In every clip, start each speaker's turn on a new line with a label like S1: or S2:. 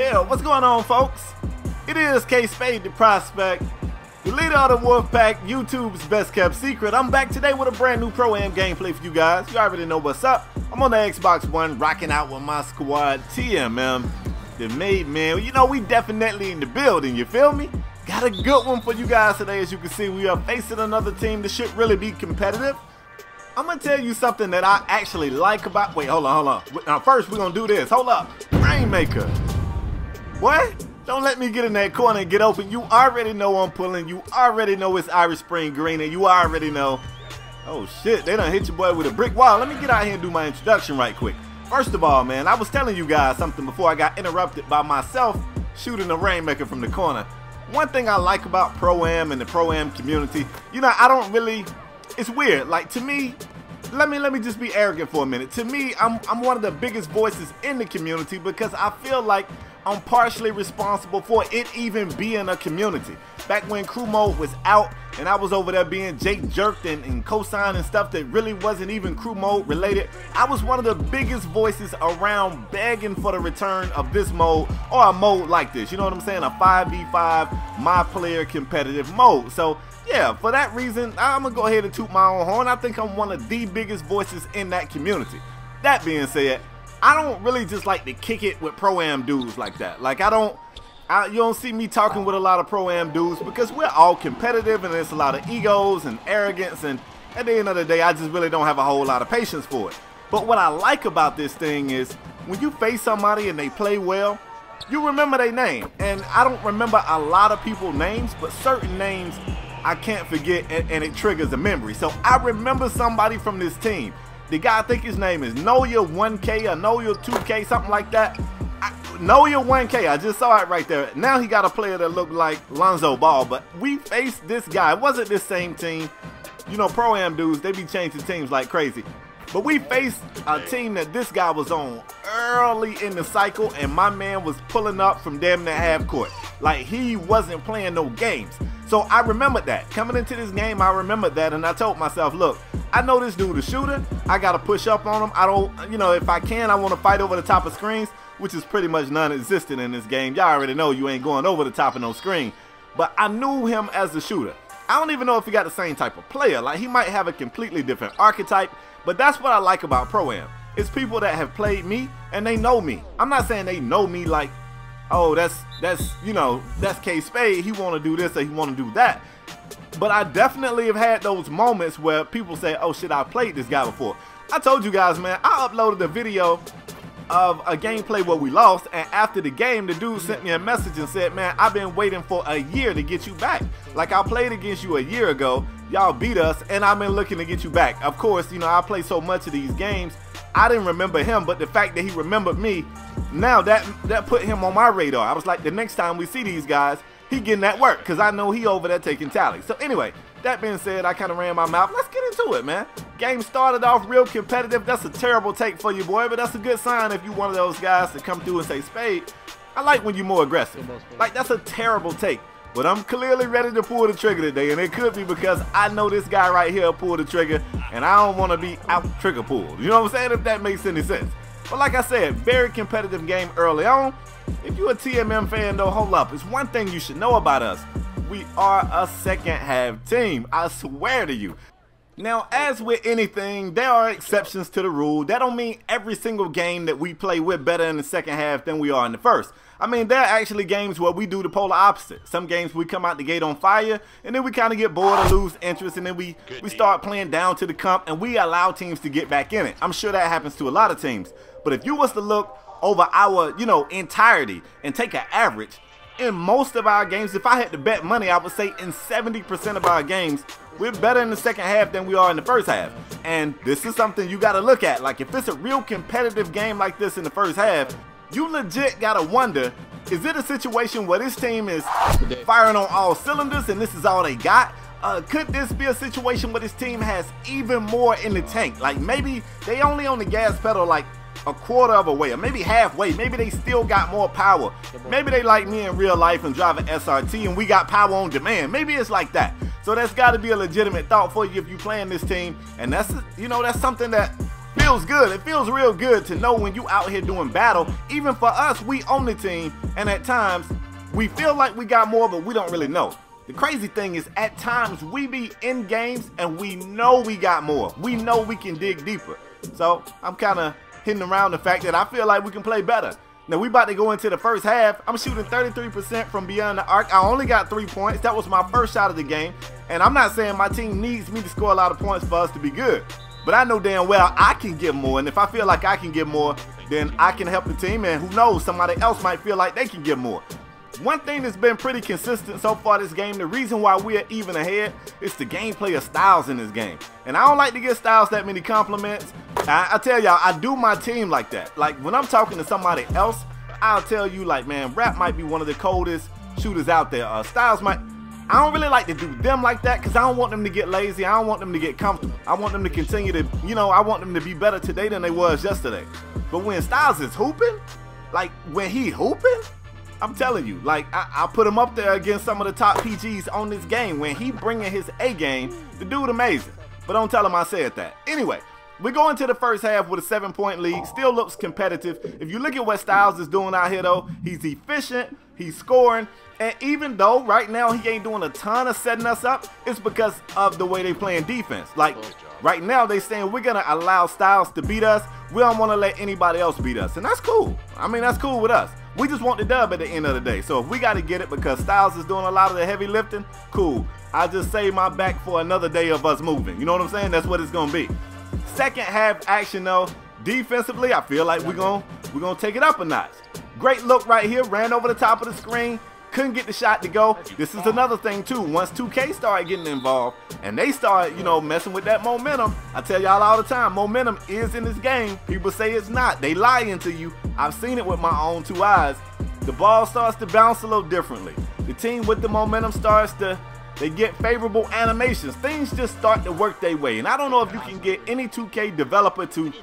S1: Yeah, what's going on, folks? It is KspadeTheProspect, the leader of the Wolfpack, YouTube's best kept secret. I'm back today with a brand new Pro-Am gameplay for you guys. You already know what's up. I'm on the Xbox One, rocking out with my squad, TMM, the made man. You know, we definitely in the building, you feel me? Got a good one for you guys today. As you can see, we are facing another team that should really be competitive. I'm gonna tell you something that I actually like about. Wait, hold on. Now, first, we're gonna do this. Hold up. Rainmaker. What? Don't let me get in that corner and get open. You already know I'm pulling. You already know it's Irish Spring Green, and you already know. Oh, shit. They done hit your boy with a brick wall. Let me get out here and do my introduction right quick. First of all, man, I was telling you guys something before I got interrupted by myself shooting a Rainmaker from the corner. One thing I like about Pro-Am and the Pro-Am community, you know, I don't really. It's weird. Like, to me, let me just be arrogant for a minute. To me, I'm one of the biggest voices in the community because I feel like I'm partially responsible for it even being a community. Back when crew mode was out and I was over there being Jake jerked and co-signing stuff that really wasn't even crew mode related, I was one of the biggest voices around begging for the return of this mode or a mode like this. You know what I'm saying? A 5v5 my player competitive mode. So yeah, for that reason, I'm going to go ahead and toot my own horn. I think I'm one of the biggest voices in that community. That being said, I don't really just like to kick it with Pro-Am dudes like that. Like, you don't see me talking with a lot of Pro-Am dudes because we're all competitive and there's a lot of egos and arrogance, and at the end of the day, I just really don't have a whole lot of patience for it. But what I like about this thing is when you face somebody and they play well, you remember their name. And I don't remember a lot of people's names, but certain names I can't forget, and it triggers a memory. So I remember somebody from this team. The guy, I think his name is Noya 1K or Noya 2K, something like that. Noya 1K, I just saw it right there. Now he got a player that looked like Lonzo Ball, but we faced this guy. It wasn't this same team. You know, Pro-Am dudes, they be changing teams like crazy. But we faced a team that this guy was on early in the cycle, and my man was pulling up from damn near half court. Like, he wasn't playing no games. So I remembered that. Coming into this game, I remembered that, and I told myself, look, I know this dude a shooter. I got to push up on him. I don't, you know, if I can, I want to fight over the top of screens, which is pretty much non-existent in this game. Y'all already know you ain't going over the top of no screen. But I knew him as a shooter. I don't even know if he got the same type of player. Like, he might have a completely different archetype, but that's what I like about Pro-Am. It's people that have played me, and they know me. I'm not saying they know me like, oh, that's you know, that's K-Spade, he want to do this or he want to do that. But I definitely have had those moments where people say, oh shit, I played this guy before. I told you guys, man, I uploaded a video of a gameplay where we lost, and after the game, the dude sent me a message and said, man, I've been waiting for a year to get you back. Like, I played against you a year ago, y'all beat us, and I've been looking to get you back. Of course, you know, I play so much of these games, I didn't remember him, but the fact that he remembered me, now that put him on my radar. I was like, the next time we see these guys, he getting that work, because I know he over there taking tally. So anyway, that being said, I kind of ran my mouth. Let's get into it, man. Game started off real competitive. That's a terrible take for you, boy, but that's a good sign if you're one of those guys that come through and say, Spade, I like when you're more aggressive. Like, that's a terrible take. But I'm clearly ready to pull the trigger today, and it could be because I know this guy right here pulled the trigger, and I don't want to be out trigger pulled. You know what I'm saying? If that makes any sense. But like I said, very competitive game early on. If you're a TMM fan, though, hold up. It's one thing you should know about us. We are a second half team. I swear to you. Now, as with anything, there are exceptions to the rule. That don't mean every single game that we play, we're better in the second half than we are in the first. I mean, there are actually games where we do the polar opposite. Some games we come out the gate on fire, and then we kind of get bored or lose interest, and then we start playing down to the comp, and we allow teams to get back in it. I'm sure that happens to a lot of teams. But if you was to look over our, you know, entirety and take an average, in most of our games, if I had to bet money, I would say in 70% of our games, we're better in the second half than we are in the first half. And this is something you got to look at. Like, if it's a real competitive game like this in the first half, you legit got to wonder, is it a situation where this team is firing on all cylinders and this is all they got? Could this be a situation where this team has even more in the tank? Like, maybe they only on the gas pedal like a quarter of a way, or maybe halfway. Maybe they still got more power. Maybe they like me in real life and drive an SRT and we got power on demand. Maybe it's like that. So that's got to be a legitimate thought for you if you're playing this team. And that's, you know, that's something that feels good. It feels real good to know when you out here doing battle. Even for us, we own the team, and at times we feel like we got more, but we don't really know. The crazy thing is, at times we be in games and we know we got more. We know we can dig deeper. So I'm kind of hitting around the fact that I feel like we can play better. Now we about to go into the first half. I'm shooting 33% from beyond the arc. I only got 3 points. That was my first shot of the game. And I'm not saying my team needs me to score a lot of points for us to be good. But I know damn well I can get more. And if I feel like I can get more, then I can help the team. And who knows, somebody else might feel like they can get more. One thing that's been pretty consistent so far this game, the reason why we're even ahead, is the gameplay of Styles in this game. And I don't like to give Styles that many compliments. I tell y'all, I do my team like that. Like when I'm talking to somebody else, I'll tell you like, man, Rap might be one of the coldest shooters out there. Styles might, I don't really like to do them like that because I don't want them to get lazy. I don't want them to get comfortable. I want them to continue to, you know, I want them to be better today than they was yesterday. But when Styles is hooping, like when he hooping, I'm telling you, like, I put him up there against some of the top PGs on this game. When he bringing his A game, the dude amazing. But don't tell him I said that. Anyway, we go into the first half with a 7-point lead. Still looks competitive. If you look at what Styles is doing out here, though, he's efficient, he's scoring. And even though right now he ain't doing a ton of setting us up, it's because of the way they playing defense. Like, right now they saying we're going to allow Styles to beat us. We don't want to let anybody else beat us. And that's cool. I mean, that's cool with us. We just want the dub at the end of the day. So if we got to get it because Styles is doing a lot of the heavy lifting, cool. I just save my back for another day of us moving. You know what I'm saying? That's what it's going to be. Second half action, though, defensively, I feel like we're gonna take it up a notch. Great look right here. Ran over the top of the screen. Couldn't get the shot to go. This is another thing, too. Once 2K started getting involved and they started, you know, messing with that momentum, I tell y'all all the time, momentum is in this game. People say it's not. They lying to you. I've seen it with my own 2 eyes. The ball starts to bounce a little differently. The team with the momentum starts to, they get favorable animations. Things just start to work their way. And I don't know if you can get any 2K developer to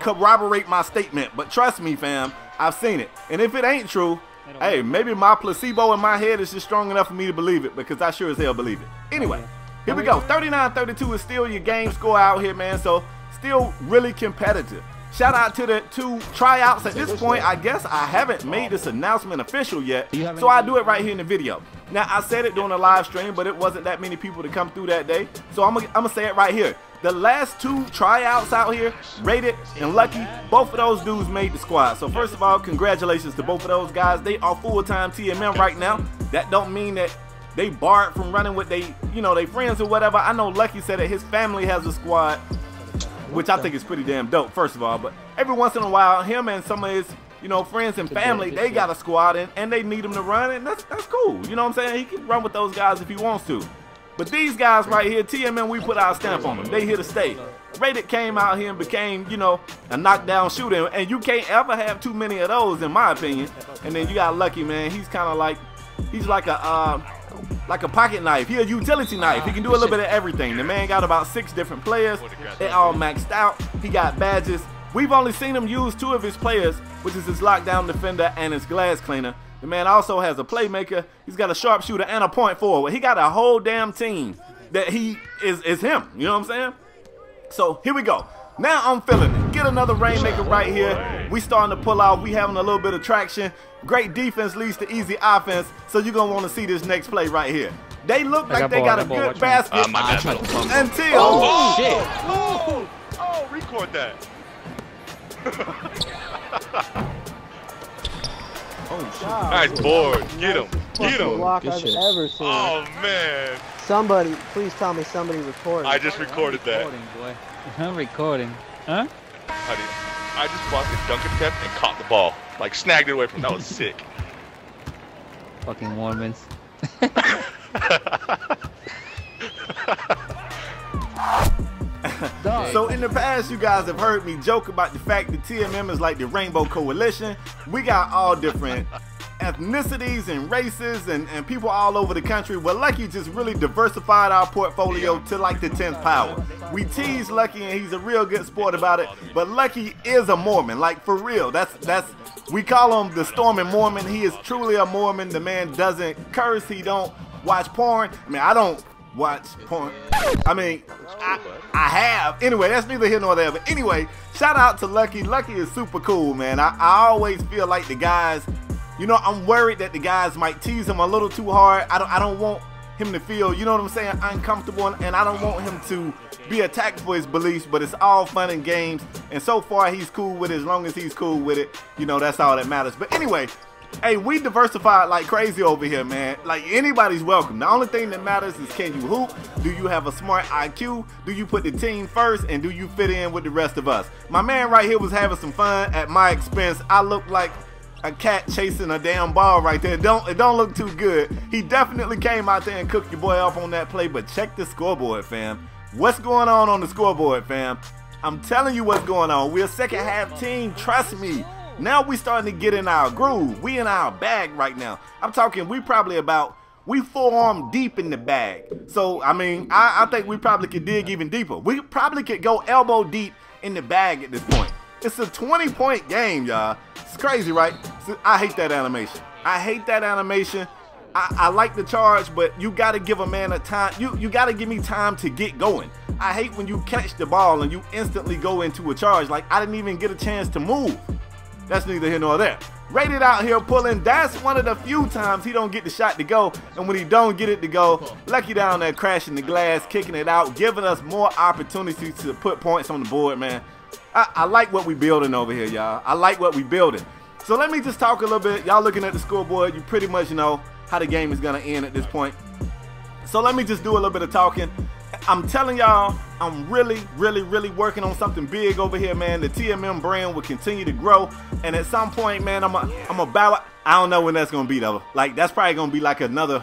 S1: corroborate my statement, but trust me, fam, I've seen it. And if it ain't true, hey, maybe my placebo in my head is just strong enough for me to believe it, because I sure as hell believe it. Anyway, here we go. 39-32 is still your game score out here, man. So still really competitive. Shout out to the 2 tryouts. At this point, I guess I haven't made this announcement official yet, so I'll do it right here in the video. Now, I said it during a live stream, but it wasn't that many people to come through that day, so I'm gonna say it right here. The last 2 tryouts out here, Rated and Lucky, both of those dudes made the squad. So first of all, congratulations to both of those guys. They are full-time TMM right now. That don't mean that they barred from running with they, you know, they friends or whatever. I know Lucky said that his family has a squad, which I think is pretty damn dope, first of all. But every once in a while, him and some of his, you know, friends and family, they got a squad and they need him to run, and that's cool. You know what I'm saying? He can run with those guys if he wants to. But these guys right here, TMM, we put our stamp on them. They here to stay. Rated came out here and became, you know, a knockdown shooter, and you can't ever have too many of those, in my opinion. And then you got Lucky, man. He's kind of like, he's like a pocket knife. He a utility knife. He can do a little bit of everything. The man got about 6 different players. They all maxed out. He got badges. We've only seen him use 2 of his players, which is his lockdown defender and his glass cleaner. The man also has a playmaker. He's got a sharpshooter and a point forward. He got a whole damn team that he is him. You know what I'm saying? So here we go. Now I'm feeling it. Get another rainmaker right here. We starting to pull off. We having a little bit of traction. Great defense leads to easy offense. So you're going to want to see this next play right here. They look like they got a good basket until...
S2: Oh, shit. Oh, record that. Nice board. Get him. Get him.
S3: Block I've ever seen.
S2: Oh, man.
S3: Somebody, please tell me somebody recorded.
S2: I just recorded that.
S4: Boy. I'm recording. Huh?
S2: I just blocked a dunk attempt and caught the ball. Like, snagged it away from him. That was sick.
S4: Fucking Mormons.
S1: So in the past, you guys have heard me joke about the fact that TMM is like the Rainbow Coalition. We got all different ethnicities and races and people all over the country. Well, Lucky just really diversified our portfolio to like the 10th power. We tease Lucky and he's a real good sport about it, but Lucky is a Mormon, like for real. That's we call him the Storming Mormon. He is truly a Mormon. The man doesn't curse, he don't watch porn. I mean, I don't watch porn. I mean, I have. Anyway, that's neither here nor there. But anyway, shout out to Lucky. Lucky is super cool, man. I always feel like the guys, you know, I'm worried that the guys might tease him a little too hard. I don't want him to feel, you know what I'm saying, uncomfortable, and I don't want him to be attacked for his beliefs, but it's all fun and games, and so far he's cool with it. As long as he's cool with it, you know, that's all that matters. But anyway, hey, we diversified like crazy over here, man. Like, anybody's welcome. The only thing that matters is, can you hoop? Do you have a smart IQ? Do you put the team first? And do you fit in with the rest of us? My man right here was having some fun at my expense. I look like a cat chasing a damn ball right there. It don't look too good. He definitely came out there and cooked your boy off on that play, but check the scoreboard, fam. What's going on the scoreboard, fam? I'm telling you what's going on. We're a second half team, trust me. Now we starting to get in our groove. We in our bag right now. I'm talking, we forearm deep in the bag. So, I mean, I think we probably could dig even deeper. We probably could go elbow deep in the bag at this point. It's a 20-point game, y'all. It's crazy, right? So, I hate that animation. I hate that animation. I like the charge, but you got to give a man a time. You got to give me time to get going. I hate when you catch the ball and you instantly go into a charge. Like, I didn't even get a chance to move. That's neither here nor there. Rated out here pulling. That's one of the few times he don't get the shot to go. And when he don't get it to go, Lucky down there crashing the glass, kicking it out, giving us more opportunities to put points on the board, man. I like what we building over here, y'all. I like what we building. So let me just talk a little bit. Y'all looking at the scoreboard, you pretty much know how the game is going to end at this point. So let me just do a little bit of talking. I'm telling y'all, I'm really working on something big over here, man. The TMM brand will continue to grow. And at some point, man, I'm about, I don't know when that's going to be, though. Like, that's probably going to be like another,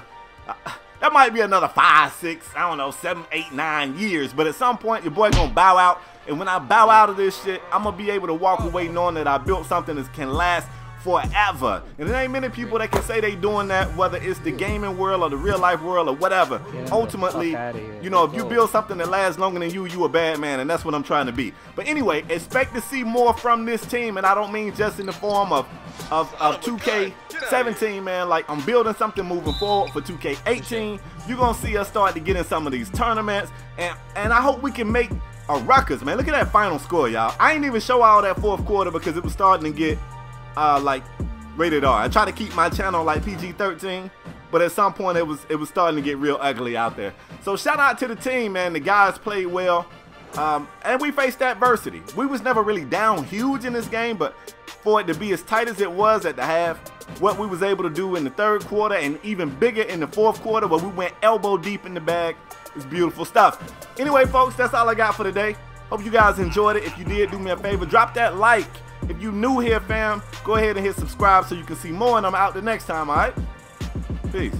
S1: that might be another 5, 6, I don't know, 7, 8, 9 years. But at some point, your boy going to bow out. And when I bow out of this shit, I'm going to be able to walk away knowing that I built something that can last forever. And there ain't many people that can say they doing that, whether it's the gaming world or the real life world or whatever. Ultimately, you know, if you build something that lasts longer than you a bad man, and that's what I'm trying to be. But anyway, expect to see more from this team, and I don't mean just in the form of 2K17, man. Like, I'm building something moving forward for 2K18. You're gonna see us start to get in some of these tournaments, and I hope we can make a ruckus, man. Look at that final score, y'all. I ain't even show all that fourth quarter because it was starting to get like rated R. I try to keep my channel like PG-13, but at some point it was starting to get real ugly out there. So shout out to the team, man. The guys played well, and we faced adversity. We was never really down huge in this game, but for it to be as tight as it was at the half, what we was able to do in the third quarter and even bigger in the fourth quarter where we went elbow deep in the bag is beautiful stuff. Anyway, folks, that's all I got for today. Hope you guys enjoyed it. If you did, do me a favor, drop that like. If you new here, fam, go ahead and hit subscribe so you can see more, and I'm out the next time, all right? Peace.